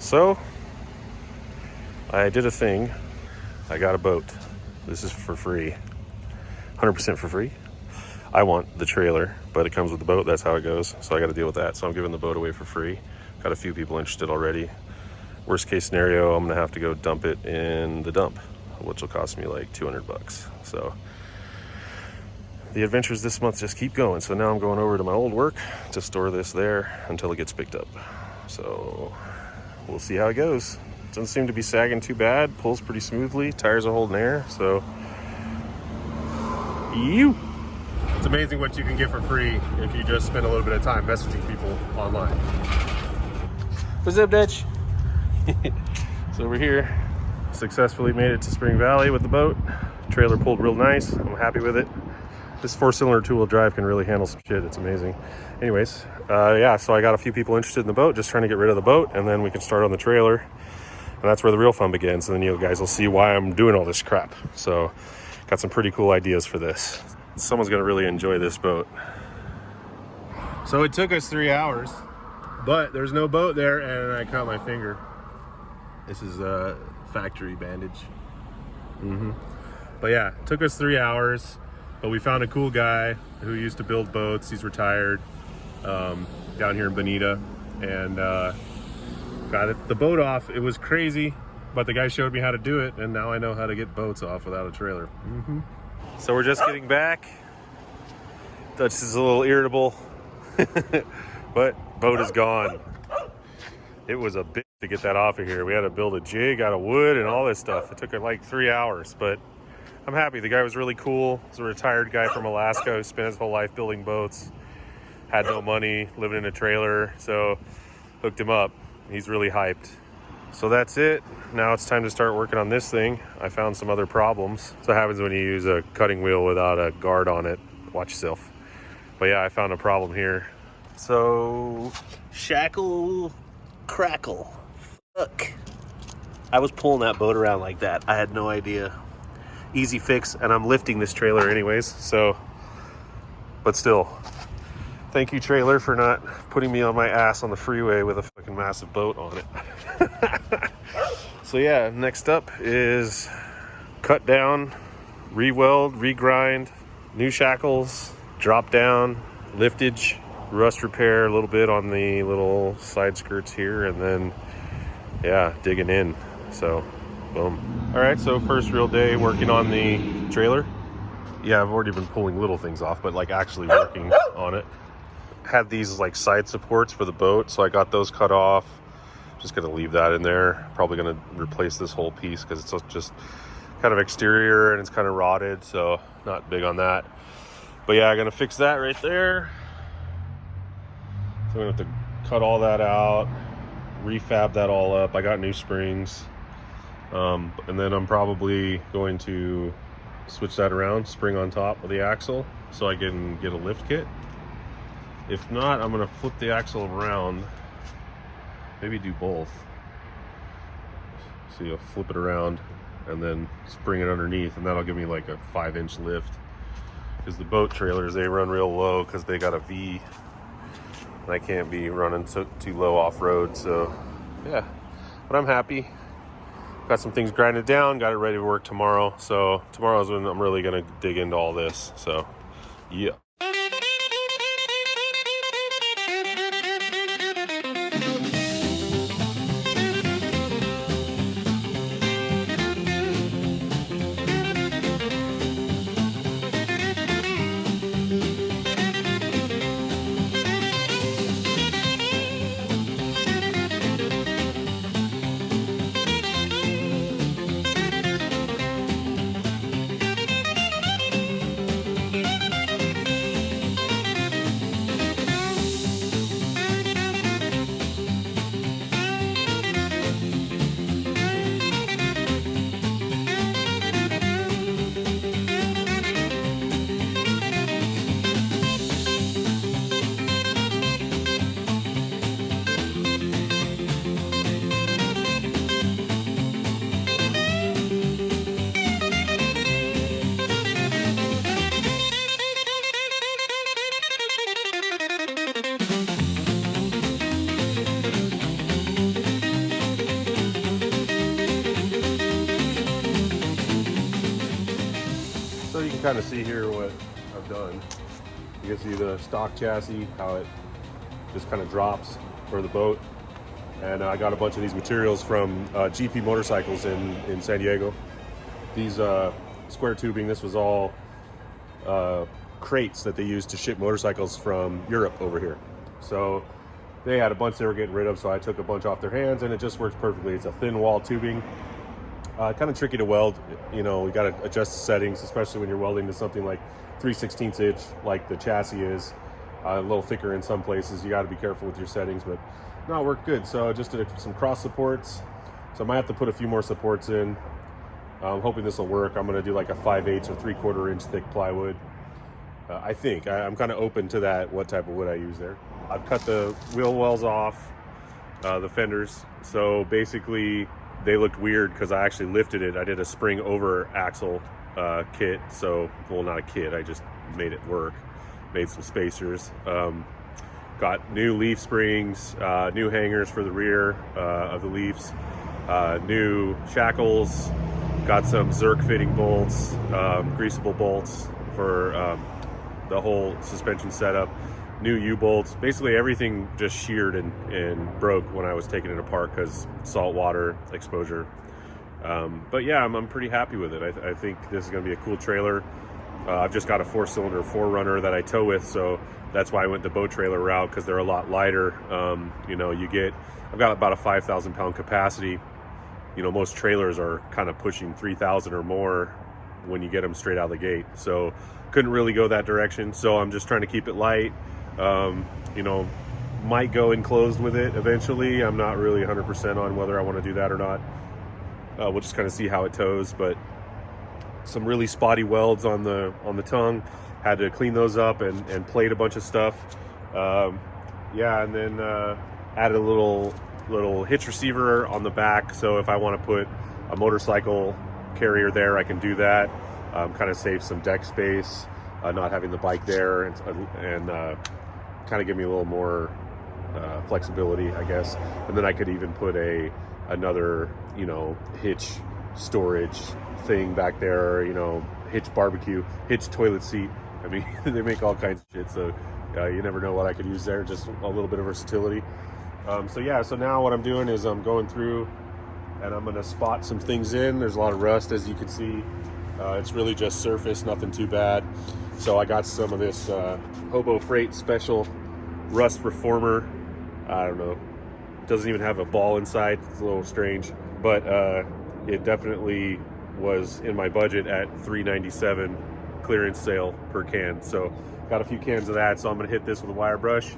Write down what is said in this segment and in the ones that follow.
So, I did a thing. I got a boat. This is for free. 100% for free. I want the trailer, but it comes with the boat. That's how it goes. So I got to deal with that. So I'm giving the boat away for free. Got a few people interested already. Worst case scenario, I'm going to have to go dump it in the dump, which will cost me like $200. So the adventures this month just keep going. So now I'm going over to my old work to store this there until it gets picked up. So we'll see how it goes. Doesn't seem to be sagging too bad. Pulls pretty smoothly. Tires are holding air. So, it's amazing what you can get for free if you just spend a little bit of time messaging people online. What's up, Dutch? So we're here. Successfully made it to Spring Valley with the boat. Trailer pulled real nice. I'm happy with it. This 4-cylinder two-wheel drive can really handle some shit. It's amazing. Anyways, yeah, so I got a few people interested in the boat, just trying to get rid of the boat, and then we can start on the trailer. And that's where the real fun begins. And then you guys will see why I'm doing all this crap. So, got some pretty cool ideas for this. Someone's gonna really enjoy this boat. So it took us 3 hours, but there's no boat there, and I cut my finger. This is a factory bandage. But yeah, it took us 3 hours, but we found a cool guy who used to build boats. He's retired down here in Bonita, and got the boat off. It was crazy, but the guy showed me how to do it, and now I know how to get boats off without a trailer. So we're just getting back. Dutch is a little irritable, but boat is gone. It was a bit to get that off of here. We had to build a jig out of wood and all this stuff. It took like 3 hours, but I'm happy. The guy was really cool. He's a retired guy from Alaska who spent his whole life building boats. Had no money, living in a trailer, so hooked him up. He's really hyped. So that's it. Now it's time to start working on this thing. I found some other problems. So it happens when you use a cutting wheel without a guard on it. Watch yourself. But yeah, I found a problem here. So, shackle, crackle. Fuck. I was pulling that boat around like that. I had no idea. Easy fix, and I'm lifting this trailer anyways, so, but still. Thank you, trailer, for not putting me on my ass on the freeway with a fucking massive boat on it. So yeah, next up is cut down, re-weld, regrind, new shackles, drop down, liftage, rust repair a little bit on the little side skirts here, and then yeah, digging in. So boom. All right, so first real day working on the trailer. Yeah, I've already been pulling little things off, but like actually working on it. Had these like side supports for the boat, so I got those cut off. Just gonna leave that in there. Probably gonna replace this whole piece because it's just kind of exterior and it's kind of rotted, so not big on that. But yeah, I'm gonna fix that right there. So I'm gonna have to cut all that out, refab that all up. I got new springs, and then I'm probably going to switch that around, spring on top of the axle, so I can get a lift kit. If not, I'm gonna flip the axle around, maybe do both. So you'll flip it around and then spring it underneath, and that'll give me like a 5-inch lift. Because the boat trailers, they run real low because they got a V. And I can't be running too low off-road, so yeah. But I'm happy. Got some things grinded down, got it ready to work tomorrow. So tomorrow's when I'm really gonna dig into all this, so yeah. kind of see here what I've done. You can see the stock chassis, how it just kind of drops for the boat. And I got a bunch of these materials from GP Motorcycles in San Diego. These square tubing, this was all crates that they used to ship motorcycles from Europe over here. So they had a bunch they were getting rid of, so I took a bunch off their hands, and it just works perfectly. It's a thin wall tubing. Kind of tricky to weld. You know, you got to adjust the settings, especially when you're welding to something like 3/16 inch, like the chassis is. A little thicker in some places. You got to be careful with your settings, but no, it worked good. So I just did some cross supports. So I might have to put a few more supports in. I'm hoping this will work. I'm going to do like a 5/8 or 3/4 inch thick plywood. I think I'm kind of open to that, what type of wood I use there. I've cut the wheel wells off, the fenders. So basically they looked weird because I actually lifted it. I did a spring over axle kit. So, well, not a kit, I just made it work. Made some spacers. Got new leaf springs, new hangers for the rear of the leaves, new shackles, got some Zerk fitting bolts, greasable bolts for the whole suspension setup, new U-bolts. Basically everything just sheared and broke when I was taking it apart because salt water exposure. But yeah, I'm pretty happy with it. I think this is going to be a cool trailer. I've just got a 4-cylinder 4Runner that I tow with, so that's why I went the boat trailer route, because they're a lot lighter. You know, I've got about a 5,000 pound capacity. You know, most trailers are kind of pushing 3,000 or more when you get them straight out of the gate. So couldn't really go that direction. So I'm just trying to keep it light. You know, might go enclosed with it eventually. I'm not really 100% on whether I want to do that or not. We'll just kind of see how it tows, but some really spotty welds on the tongue. Had to clean those up and plate a bunch of stuff. Yeah, and then added a little hitch receiver on the back, so if I want to put a motorcycle carrier there, I can do that. Kind of save some deck space, not having the bike there, and kind of give me a little more flexibility, I guess. And then I could even put another, you know, hitch storage thing back there, you know, hitch barbecue, hitch toilet seat. I mean, they make all kinds of shit, so you never know what I could use there. Just a little bit of versatility. So yeah, so now what I'm doing is I'm going through and I'm gonna spot some things in. There's a lot of rust, as you can see. It's really just surface, nothing too bad. So I got some of this Hobo Freight Special Rust Reformer. I don't know, it doesn't even have a ball inside. It's a little strange, but it definitely was in my budget at $3.97 clearance sale per can. So got a few cans of that, so I'm gonna hit this with a wire brush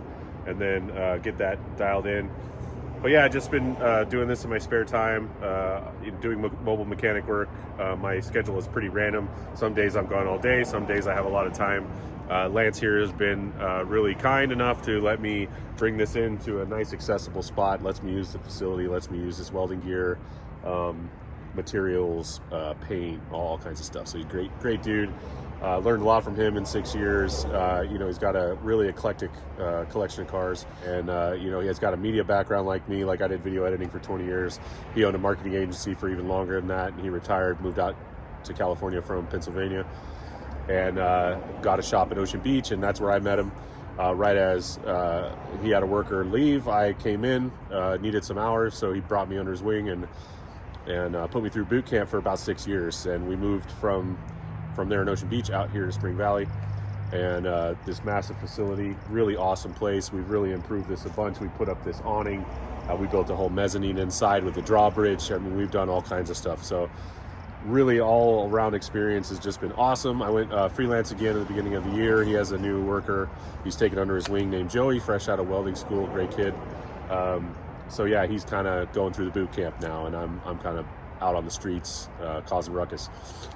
and then get that dialed in. But yeah, I've just been doing this in my spare time, doing mobile mechanic work. My schedule is pretty random. Some days I'm gone all day, some days I have a lot of time. Lance here has been really kind enough to let me bring this into a nice accessible spot, lets me use the facility, lets me use this welding gear, materials, paint, all kinds of stuff. So he's great dude. Learned a lot from him in 6 years. You know, he's got a really eclectic collection of cars, and you know, he has got a media background like me. Like I did video editing for 20 years. He owned a marketing agency for even longer than that, and he retired, moved out to California from Pennsylvania, and got a shop at Ocean Beach, and that's where I met him. Right as he had a worker leave, I came in, needed some hours, so he brought me under his wing and put me through boot camp for about 6 years, and we moved from there in Ocean Beach out here to Spring Valley, and this massive facility, really awesome place. We've really improved this a bunch. We put up this awning, we built a whole mezzanine inside with a drawbridge. I mean, we've done all kinds of stuff. So really all around experience has just been awesome. I went freelance again at the beginning of the year. He has a new worker he's taken under his wing named Joey, fresh out of welding school, great kid. So yeah, he's kind of going through the boot camp now, and I'm kind of out on the streets causing ruckus.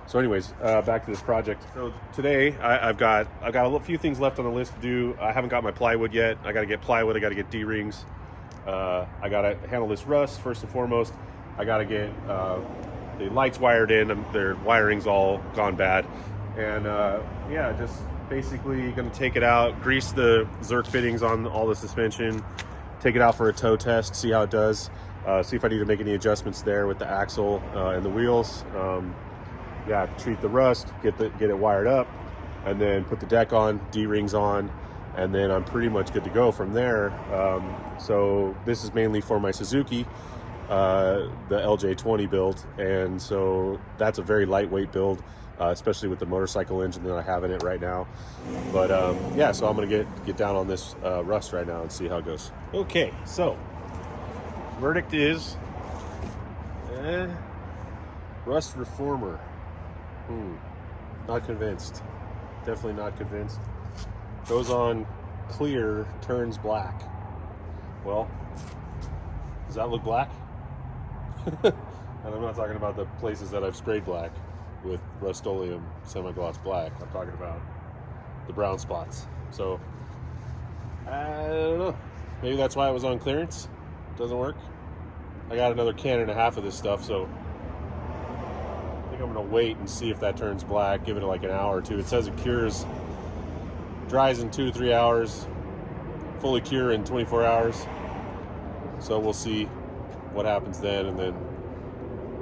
So anyways, back to this project. So today I've got a few things left on the list to do. I haven't got my plywood yet. I got to get plywood. I got to get D-rings. I got to handle this rust first and foremost. I got to get the lights wired in. Their wiring's all gone bad, and yeah, just basically gonna take it out, grease the Zerk fittings on all the suspension, take it out for a tow test, see how it does. See if I need to make any adjustments there with the axle and the wheels. yeah, treat the rust, get it wired up, and then put the deck on, D-rings on, and then I'm pretty much good to go from there. So this is mainly for my Suzuki, the LJ20 build, and so that's a very lightweight build, especially with the motorcycle engine that I have in it right now. But yeah, so I'm gonna get down on this rust right now and see how it goes. Okay, so verdict is rust reformer. Not convinced. Definitely not convinced. Goes on clear, turns black. Well, does that look black? And I'm not talking about the places that I've sprayed black with Rust-Oleum semi-gloss black. I'm talking about the brown spots. So I don't know. Maybe that's why it was on clearance. Doesn't work. I got another can and a half of this stuff, so I think I'm gonna wait and see if that turns black. Give it like an hour or two. It says it cures, dries in 2 to 3 hours, fully cure in 24 hours. So we'll see what happens then, and then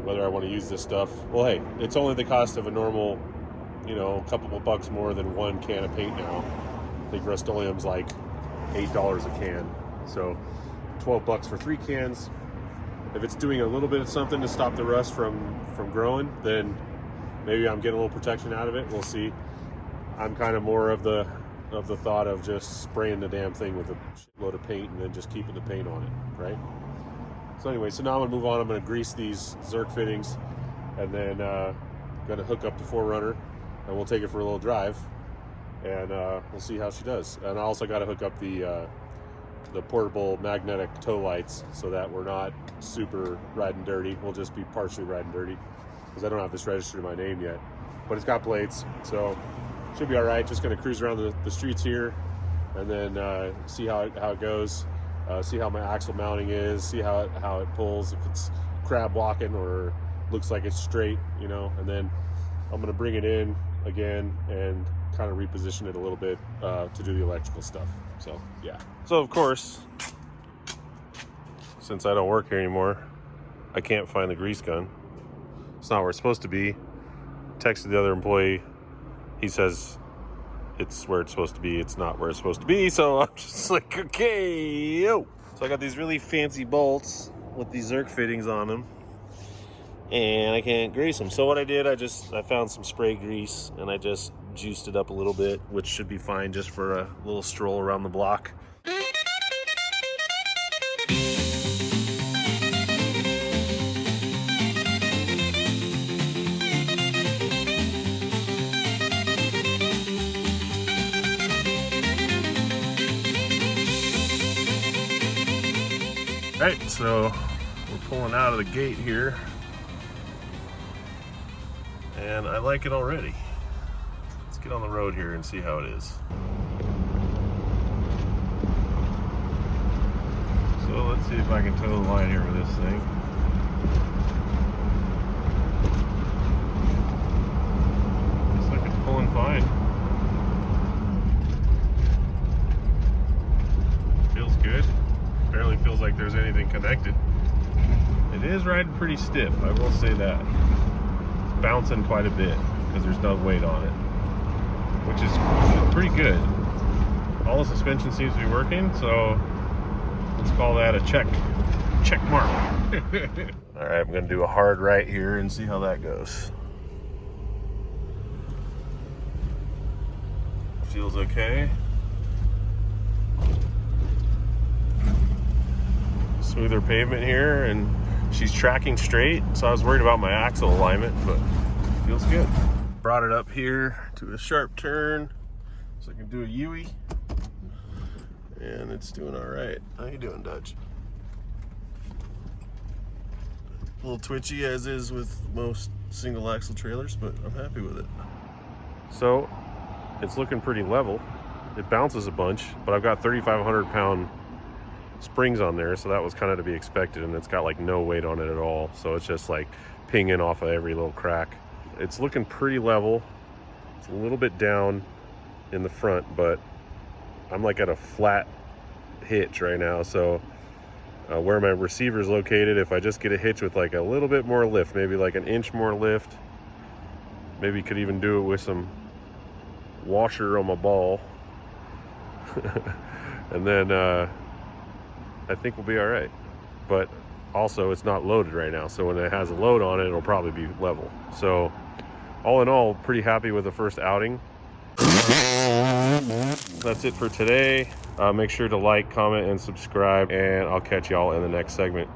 whether I want to use this stuff. Well, hey, it's only the cost of a normal, you know, a couple of bucks more than one can of paint now. I think Rust-Oleum's like $8 a can, so 12 bucks for 3 cans. If it's doing a little bit of something to stop the rust from growing, then maybe I'm getting a little protection out of it. We'll see. I'm kind of more of the thought of just spraying the damn thing with a load of paint and then just keeping the paint on it, right? So anyway, so now I'm gonna move on. I'm gonna grease these Zerk fittings, and then gonna hook up the 4Runner, and we'll take it for a little drive, and we'll see how she does. And I also got to hook up the portable magnetic tow lights so that we're not super riding dirty. We'll just be partially riding dirty because I don't have this registered in my name yet, but it's got plates, so should be all right. Just gonna cruise around the streets here, and then see how it goes. See how my axle mounting is, see how it pulls, if it's crab walking or looks like it's straight, you know, and then I'm gonna bring it in again and kind of reposition it a little bit to do the electrical stuff. So yeah. So of course, since I don't work here anymore, I can't find the grease gun. It's not where it's supposed to be. Texted the other employee. He says it's where it's supposed to be. It's not where it's supposed to be. So I'm just like, okay, yo. So I got these really fancy bolts with these Zerk fittings on them, and I can't grease them. So what I did, I found some spray grease, and I just juiced it up a little bit, which should be fine just for a little stroll around the block. Right, so we're pulling out of the gate here, and I like it already. Let's get on the road here and see how it is. So let's see if I can toe the line here with this thing. Looks like it's pulling fine. Feels good. Barely feels like there's anything connected. It is riding pretty stiff, I will say that. It's bouncing quite a bit because there's no weight on it, which is pretty good. All the suspension seems to be working, so let's call that a check mark. All right, I'm gonna do a hard right here and see how that goes. Feels okay. Smoother pavement here, and she's tracking straight, so I was worried about my axle alignment, but feels good. Brought it up here to a sharp turn so I can do a U-ey, and it's doing all right. How you doing, Dutch? A little twitchy, as is with most single axle trailers, but I'm happy with it. So it's looking pretty level. It bounces a bunch, but I've got 3,500 pound springs on there, so that was kind of to be expected, and it's got like no weight on it at all, so it's just like pinging off of every little crack. It's looking pretty level. It's a little bit down in the front, but I'm like at a flat hitch right now, so where my receiver is located, if I just get a hitch with like a little bit more lift, maybe like an inch more lift, Maybe could even do it with some washer on my ball. And then I think we'll be all right. But also it's not loaded right now, so when it has a load on it, it'll probably be level. So all in all, pretty happy with the first outing. That's it for today. Make sure to like, comment, and subscribe, and I'll catch y'all in the next segment.